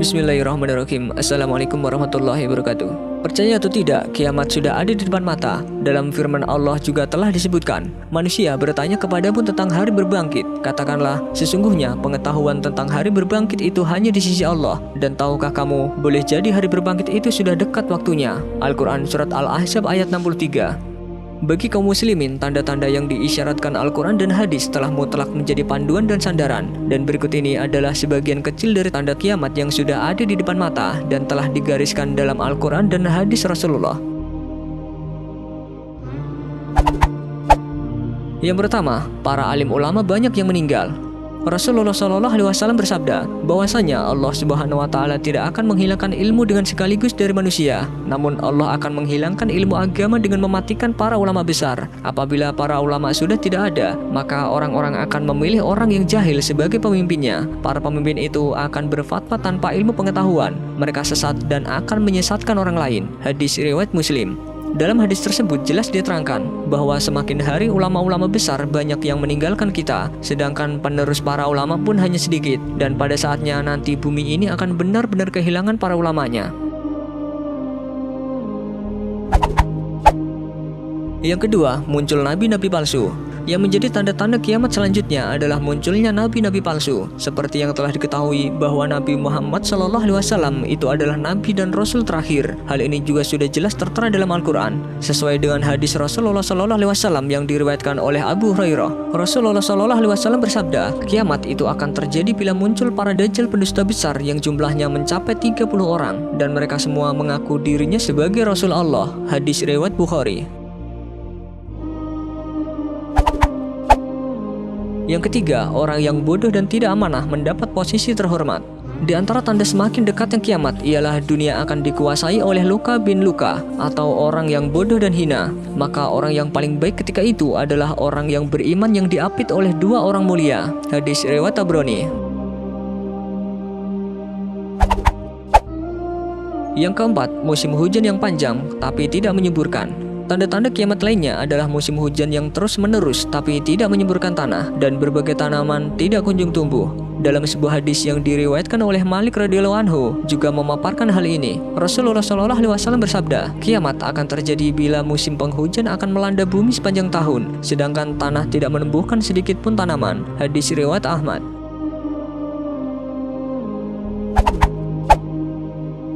Bismillahirrahmanirrahim. Assalamualaikum warahmatullahi wabarakatuh. Percaya atau tidak, kiamat sudah ada di depan mata. Dalam firman Allah juga telah disebutkan, manusia bertanya kepadamu tentang hari berbangkit. Katakanlah, sesungguhnya pengetahuan tentang hari berbangkit itu hanya di sisi Allah. Dan tahukah kamu, boleh jadi hari berbangkit itu sudah dekat waktunya. Al-Quran Surat Al-Ahzab ayat 63. Bagi kaum muslimin, tanda-tanda yang diisyaratkan Al-Quran dan hadis telah mutlak menjadi panduan dan sandaran. Dan berikut ini adalah sebagian kecil dari tanda kiamat yang sudah ada di depan mata dan telah digariskan dalam Al-Quran dan hadis Rasulullah. Yang pertama, para alim ulama banyak yang meninggal. Rasulullah SAW bersabda bahwasanya Allah Subhanahu wa Ta'ala tidak akan menghilangkan ilmu dengan sekaligus dari manusia, namun Allah akan menghilangkan ilmu agama dengan mematikan para ulama besar. Apabila para ulama sudah tidak ada, maka orang-orang akan memilih orang yang jahil sebagai pemimpinnya. Para pemimpin itu akan berfatwa tanpa ilmu pengetahuan. Mereka sesat dan akan menyesatkan orang lain. Hadis riwayat Muslim. Dalam hadis tersebut jelas diterangkan bahwa semakin hari ulama-ulama besar banyak yang meninggalkan kita, sedangkan penerus para ulama pun hanya sedikit, dan pada saatnya nanti bumi ini akan benar-benar kehilangan para ulamanya. Yang kedua, muncul nabi-nabi palsu. Yang menjadi tanda-tanda kiamat selanjutnya adalah munculnya nabi-nabi palsu. Seperti yang telah diketahui bahwa Nabi Muhammad SAW itu adalah nabi dan rasul terakhir. Hal ini juga sudah jelas tertera dalam Al-Quran. Sesuai dengan hadis Rasulullah SAW yang diriwayatkan oleh Abu Hurairah, Rasulullah SAW bersabda, kiamat itu akan terjadi bila muncul para dajjal pendusta besar yang jumlahnya mencapai 30 orang, dan mereka semua mengaku dirinya sebagai Rasul Allah. Hadis riwayat Bukhari. Yang ketiga, orang yang bodoh dan tidak amanah mendapat posisi terhormat. Di antara tanda semakin dekatnya kiamat ialah dunia akan dikuasai oleh Luka bin Luka, atau orang yang bodoh dan hina. Maka orang yang paling baik ketika itu adalah orang yang beriman yang diapit oleh dua orang mulia. Hadis riwayat Tabrani. Yang keempat, musim hujan yang panjang tapi tidak menyuburkan. Tanda-tanda kiamat lainnya adalah musim hujan yang terus-menerus tapi tidak menyuburkan tanah, dan berbagai tanaman tidak kunjung tumbuh. Dalam sebuah hadis yang diriwayatkan oleh Malik radhiyallahu anhu juga memaparkan hal ini. Rasulullah SAW bersabda, kiamat akan terjadi bila musim penghujan akan melanda bumi sepanjang tahun, sedangkan tanah tidak menumbuhkan sedikit pun tanaman. Hadis riwayat Ahmad.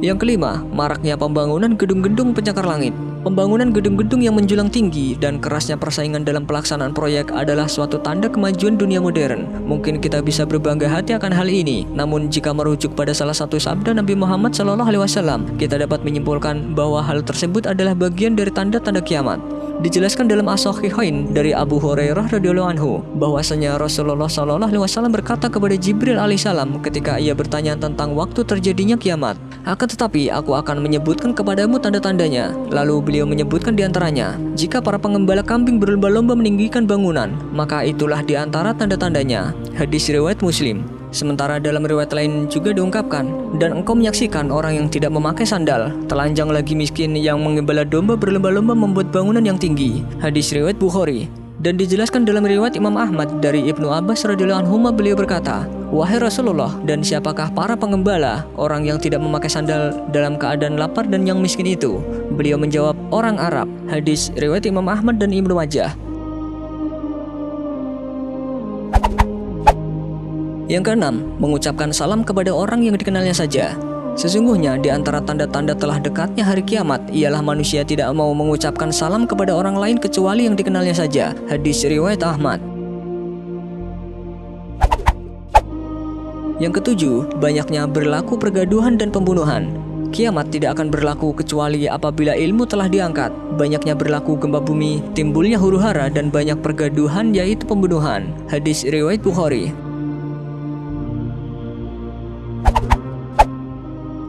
Yang kelima, maraknya pembangunan gedung-gedung pencakar langit. Pembangunan gedung-gedung yang menjulang tinggi dan kerasnya persaingan dalam pelaksanaan proyek adalah suatu tanda kemajuan dunia modern. Mungkin kita bisa berbangga hati akan hal ini, namun jika merujuk pada salah satu sabda Nabi Muhammad SAW, kita dapat menyimpulkan bahwa hal tersebut adalah bagian dari tanda-tanda kiamat. Dijelaskan dalam As-Sahihain dari Abu Hurairah radhiyallahu anhu bahwasanya Rasulullah SAW berkata kepada Jibril alaihissalam ketika ia bertanya tentang waktu terjadinya kiamat, akan tetapi aku akan menyebutkan kepadamu tanda-tandanya. Lalu beliau menyebutkan diantaranya, jika para pengembala kambing berlomba-lomba meninggikan bangunan, maka itulah diantara tanda-tandanya. Hadis riwayat Muslim. Sementara dalam riwayat lain juga diungkapkan, dan engkau menyaksikan orang yang tidak memakai sandal, telanjang lagi miskin yang mengembala domba berlomba-lomba membuat bangunan yang tinggi. Hadis riwayat Bukhari. Dan dijelaskan dalam riwayat Imam Ahmad dari Ibnu Abbas radhiyallahu anhu, beliau berkata, wahai Rasulullah, dan siapakah para pengembala orang yang tidak memakai sandal dalam keadaan lapar dan yang miskin itu? Beliau menjawab, orang Arab. Hadis riwayat Imam Ahmad dan Ibnu Majah. Yang keenam, mengucapkan salam kepada orang yang dikenalnya saja. Sesungguhnya di antara tanda-tanda telah dekatnya hari kiamat ialah manusia tidak mau mengucapkan salam kepada orang lain kecuali yang dikenalnya saja. Hadis riwayat Ahmad. Yang ketujuh, banyaknya berlaku pergaduhan dan pembunuhan. Kiamat tidak akan berlaku kecuali apabila ilmu telah diangkat. Banyaknya berlaku gempa bumi, timbulnya huru-hara, dan banyak pergaduhan yaitu pembunuhan. Hadis riwayat Bukhari.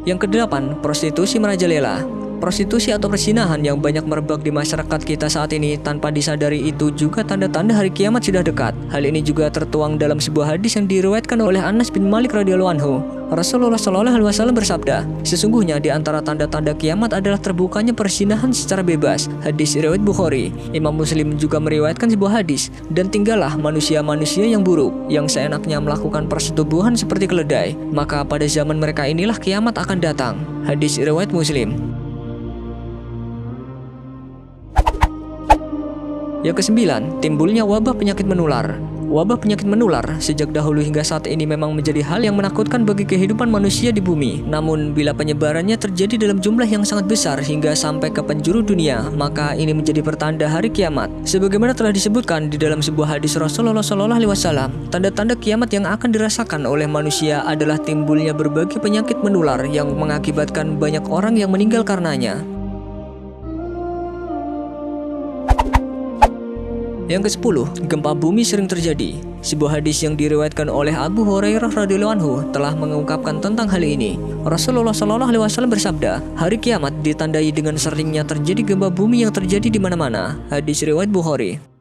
Yang kedelapan, prostitusi merajalela. Prostitusi atau persinahan yang banyak merebak di masyarakat kita saat ini tanpa disadari itu juga tanda-tanda hari kiamat sudah dekat. Hal ini juga tertuang dalam sebuah hadis yang diriwayatkan oleh Anas bin Malik radhiyallahu anhu. Rasulullah Shallallahu alaihi wasallam bersabda, "Sesungguhnya di antara tanda-tanda kiamat adalah terbukanya persinahan secara bebas." Hadis riwayat Bukhari. Imam Muslim juga meriwayatkan sebuah hadis, "Dan tinggallah manusia-manusia yang buruk, yang seenaknya melakukan persetubuhan seperti keledai, maka pada zaman mereka inilah kiamat akan datang." Hadis riwayat Muslim. Yang kesembilan, timbulnya wabah penyakit menular. Wabah penyakit menular sejak dahulu hingga saat ini memang menjadi hal yang menakutkan bagi kehidupan manusia di bumi. Namun bila penyebarannya terjadi dalam jumlah yang sangat besar hingga sampai ke penjuru dunia, maka ini menjadi pertanda hari kiamat. Sebagaimana telah disebutkan di dalam sebuah hadis Rasulullah SAW, tanda-tanda kiamat yang akan dirasakan oleh manusia adalah timbulnya berbagai penyakit menular yang mengakibatkan banyak orang yang meninggal karenanya. Yang ke-10, gempa bumi sering terjadi. Sebuah hadis yang diriwayatkan oleh Abu Hurairah radhiyallahu anhu telah mengungkapkan tentang hal ini. Rasulullah Shallallahu alaihi wasallam bersabda, "Hari kiamat ditandai dengan seringnya terjadi gempa bumi yang terjadi di mana-mana." Hadis riwayat Bukhari.